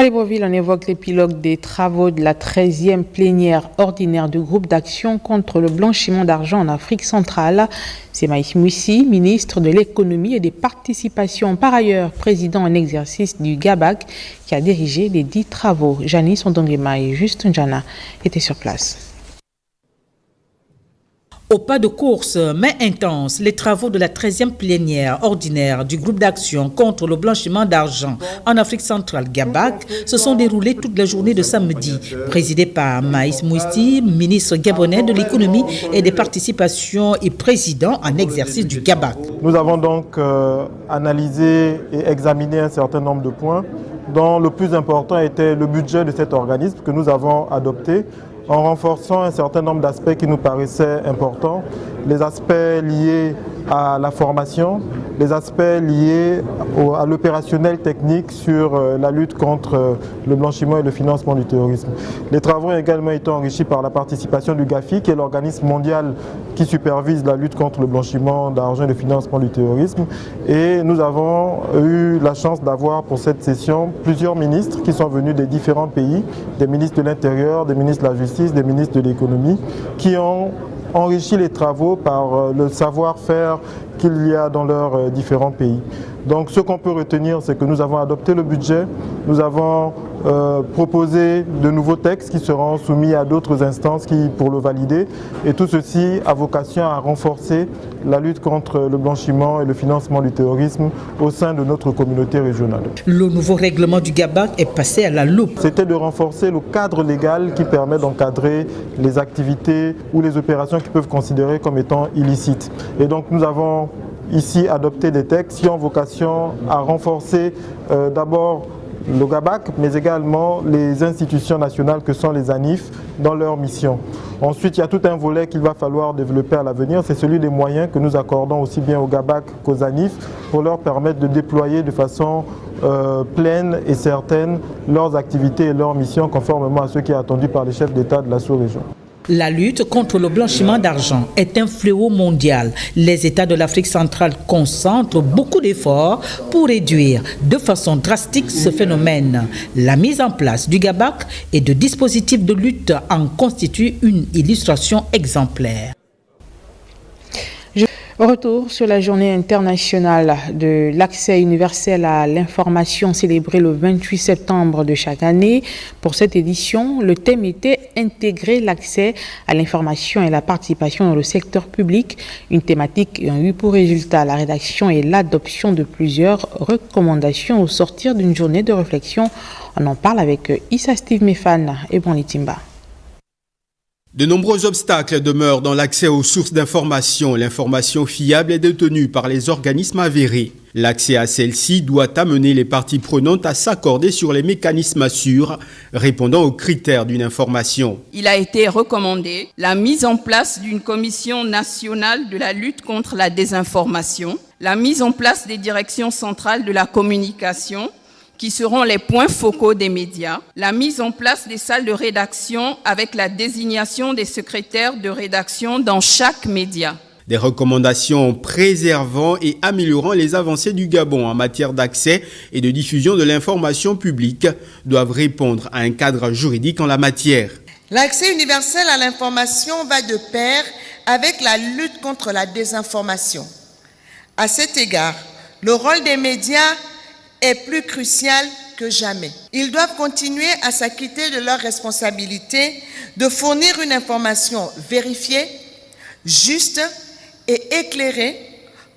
À Libreville, on évoque l'épilogue des travaux de la 13e plénière ordinaire du groupe d'action contre le blanchiment d'argent en Afrique centrale. C'est Maïs Moussi, ministre de l'économie et des participations, par ailleurs président en exercice du GABAC, qui a dirigé les 10 travaux. Janice Ondongema et Juste Njana étaient sur place. Au pas de course, mais intense, les travaux de la 13e plénière ordinaire du groupe d'action contre le blanchiment d'argent en Afrique centrale GABAC se sont déroulés toute la journée de samedi, présidé par Maïs Moussi, ministre gabonais de l'économie et des participations et président en exercice du GABAC. Nous avons donc analysé et examiné un certain nombre de points, dont le plus important était le budget de cet organisme que nous avons adopté, en renforçant un certain nombre d'aspects qui nous paraissaient importants, les aspects liés à la formation, les aspects liés à l'opérationnel technique sur la lutte contre le blanchiment et le financement du terrorisme. Les travaux ont également été enrichis par la participation du GAFI, qui est l'organisme mondial qui supervise la lutte contre le blanchiment d'argent et le financement du terrorisme. Et nous avons eu la chance d'avoir pour cette session plusieurs ministres qui sont venus des différents pays, des ministres de l'Intérieur, des ministres de la Justice, des ministres de l'économie, qui ont enrichi les travaux par le savoir-faire qu'il y a dans leurs différents pays. Donc ce qu'on peut retenir, c'est que nous avons adopté le budget, nous avons proposé de nouveaux textes qui seront soumis à d'autres instances pour le valider, et tout ceci a vocation à renforcer la lutte contre le blanchiment et le financement du terrorisme au sein de notre communauté régionale. Le nouveau règlement du GABAC est passé à la loupe. C'était de renforcer le cadre légal qui permet d'encadrer les activités ou les opérations qui peuvent considérer comme étant illicites. Et donc nous avons ici adopté des textes qui ont vocation à renforcer d'abord le GABAC, mais également les institutions nationales que sont les ANIF dans leur mission. Ensuite, il y a tout un volet qu'il va falloir développer à l'avenir, c'est celui des moyens que nous accordons aussi bien au GABAC qu'aux ANIF pour leur permettre de déployer de façon pleine et certaine leurs activités et leurs missions conformément à ce qui est attendu par les chefs d'État de la sous-région. La lutte contre le blanchiment d'argent est un fléau mondial. Les États de l'Afrique centrale concentrent beaucoup d'efforts pour réduire de façon drastique ce phénomène. La mise en place du GABAC et de dispositifs de lutte en constitue une illustration exemplaire. Retour sur la journée internationale de l'accès universel à l'information célébrée le 28 septembre de chaque année. Pour cette édition, le thème était « Intégrer l'accès à l'information et la participation dans le secteur public », une thématique ayant eu pour résultat la rédaction et l'adoption de plusieurs recommandations au sortir d'une journée de réflexion. On en parle avec Issa Steve Mefan et Bonli Timba. De nombreux obstacles demeurent dans l'accès aux sources d'information. L'information fiable est détenue par les organismes avérés. L'accès à celle-ci doit amener les parties prenantes à s'accorder sur les mécanismes sûrs répondant aux critères d'une information. Il a été recommandé la mise en place d'une commission nationale de la lutte contre la désinformation, la mise en place des directions centrales de la communication, qui seront les points focaux des médias, la mise en place des salles de rédaction avec la désignation des secrétaires de rédaction dans chaque média. Des recommandations préservant et améliorant les avancées du Gabon en matière d'accès et de diffusion de l'information publique doivent répondre à un cadre juridique en la matière. L'accès universel à l'information va de pair avec la lutte contre la désinformation. À cet égard, le rôle des médias est plus crucial que jamais. Ils doivent continuer à s'acquitter de leurs responsabilités de fournir une information vérifiée, juste et éclairée,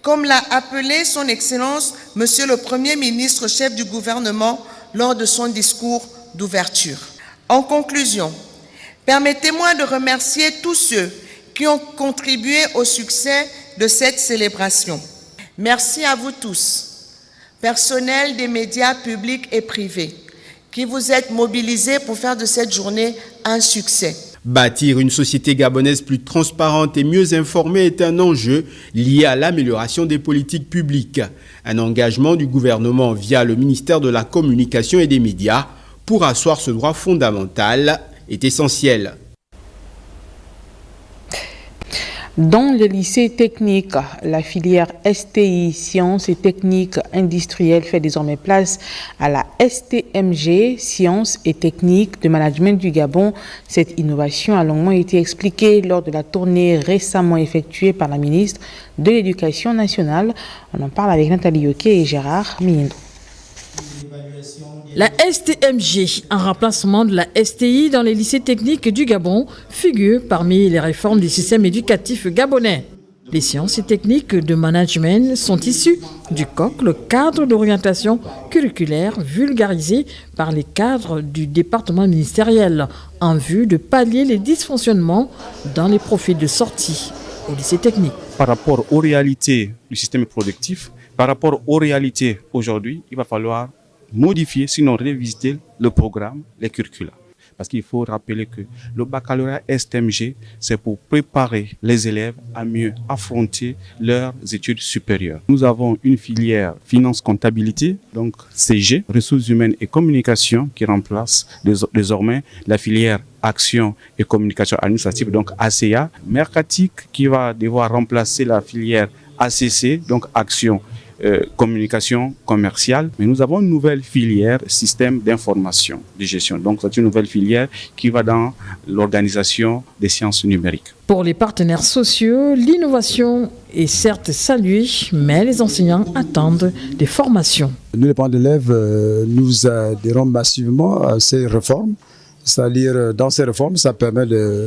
comme l'a appelé son Excellence Monsieur le Premier ministre, chef du gouvernement, lors de son discours d'ouverture. En conclusion, permettez-moi de remercier tous ceux qui ont contribué au succès de cette célébration. Merci à vous tous, personnel des médias publics et privés, qui vous êtes mobilisés pour faire de cette journée un succès. Bâtir une société gabonaise plus transparente et mieux informée est un enjeu lié à l'amélioration des politiques publiques. Un engagement du gouvernement via le ministère de la Communication et des Médias pour asseoir ce droit fondamental est essentiel. Dans le lycée technique, la filière STI, Sciences et Techniques Industrielles, fait désormais place à la STMG, Sciences et Techniques de Management du Gabon. Cette innovation a longuement été expliquée lors de la tournée récemment effectuée par la ministre de l'Éducation nationale. On en parle avec Nathalie Yoké et Gérard Miindou. La STMG, en remplacement de la STI dans les lycées techniques du Gabon, figure parmi les réformes du système éducatif gabonais. Les sciences et techniques de management sont issues du COC, le cadre d'orientation curriculaire vulgarisé par les cadres du département ministériel, en vue de pallier les dysfonctionnements dans les profils de sortie au lycée technique. Par rapport aux réalités du système productif, par rapport aux réalités aujourd'hui, il va falloir modifier, sinon révisiter le programme, les curricula. Parce qu'il faut rappeler que le baccalauréat STMG, c'est pour préparer les élèves à mieux affronter leurs études supérieures. Nous avons une filière finance-comptabilité, donc CG, ressources humaines et communication, qui remplace désormais la filière action et communication administrative, donc ACA. Mercatique, qui va devoir remplacer la filière ACC, donc action communication commerciale, mais nous avons une nouvelle filière système d'information de gestion. Donc c'est une nouvelle filière qui va dans l'organisation des sciences numériques. Pour les partenaires sociaux, l'innovation est certes saluée, mais les enseignants attendent des formations. Nous, les parents d'élèves, nous adhérons massivement à ces réformes. C'est-à-dire, dans ces réformes, ça permet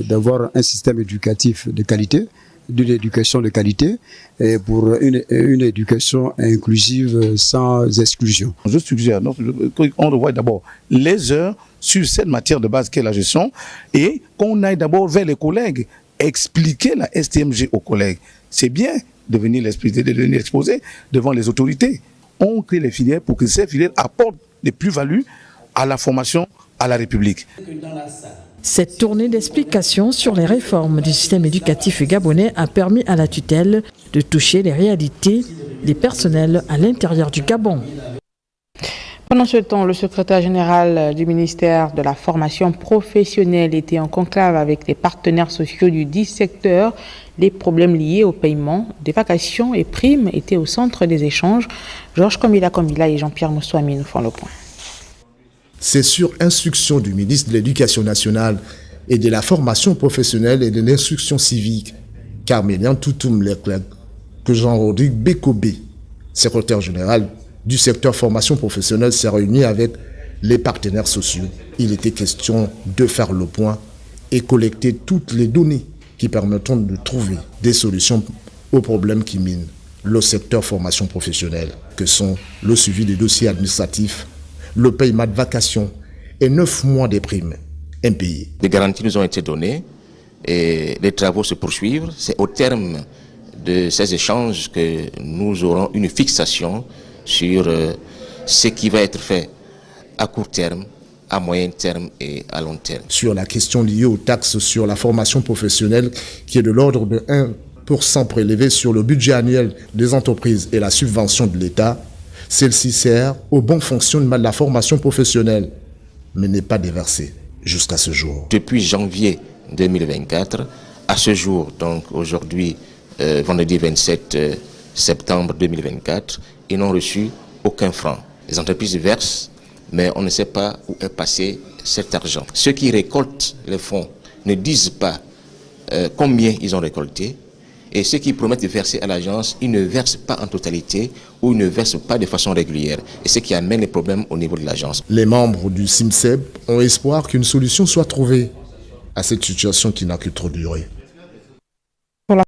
d'avoir un système éducatif de qualité, d'une éducation de qualité et pour une éducation inclusive sans exclusion. Je suggère qu'on revoie d'abord les heures sur cette matière de base qu'est la gestion et qu'on aille d'abord vers les collègues, expliquer la STMG aux collègues. C'est bien de venir l'expliquer, de venir exposer devant les autorités. On crée les filières pour que ces filières apportent des plus-values à la formation à la République. Cette tournée d'explications sur les réformes du système éducatif gabonais a permis à la tutelle de toucher les réalités des personnels à l'intérieur du Gabon. Pendant ce temps, le secrétaire général du ministère de la formation professionnelle était en conclave avec les partenaires sociaux du 10 secteurs. Les problèmes liés au paiement des vacations et primes étaient au centre des échanges. Georges Komila et Jean-Pierre Moussouami nous font le point. C'est sur instruction du ministre de l'Éducation nationale et de la formation professionnelle et de l'instruction civique, Carmélian Toutoum Leclerc, que Jean-Rodrigue Bekobé, secrétaire général du secteur formation professionnelle, s'est réuni avec les partenaires sociaux. Il était question de faire le point et collecter toutes les données qui permettront de trouver des solutions aux problèmes qui minent le secteur formation professionnelle, que sont le suivi des dossiers administratifs, le paiement de vacations et 9 mois de primes impayées. Des garanties nous ont été données et les travaux se poursuivent. C'est au terme de ces échanges que nous aurons une fixation sur ce qui va être fait à court terme, à moyen terme et à long terme. Sur la question liée aux taxes sur la formation professionnelle qui est de l'ordre de 1% prélevé sur le budget annuel des entreprises et la subvention de l'État, celle-ci sert au bon fonctionnement de la formation professionnelle, mais n'est pas déversée jusqu'à ce jour. Depuis janvier 2024, à ce jour, donc aujourd'hui, vendredi 27 septembre 2024, ils n'ont reçu aucun franc. Les entreprises versent, mais on ne sait pas où est passé cet argent. Ceux qui récoltent les fonds ne disent pas combien ils ont récolté. Et ceux qui promettent de verser à l'agence, ils ne versent pas en totalité ou ils ne versent pas de façon régulière. Et ce qui amène les problèmes au niveau de l'agence. Les membres du SIMSEB ont espoir qu'une solution soit trouvée à cette situation qui n'a que trop duré.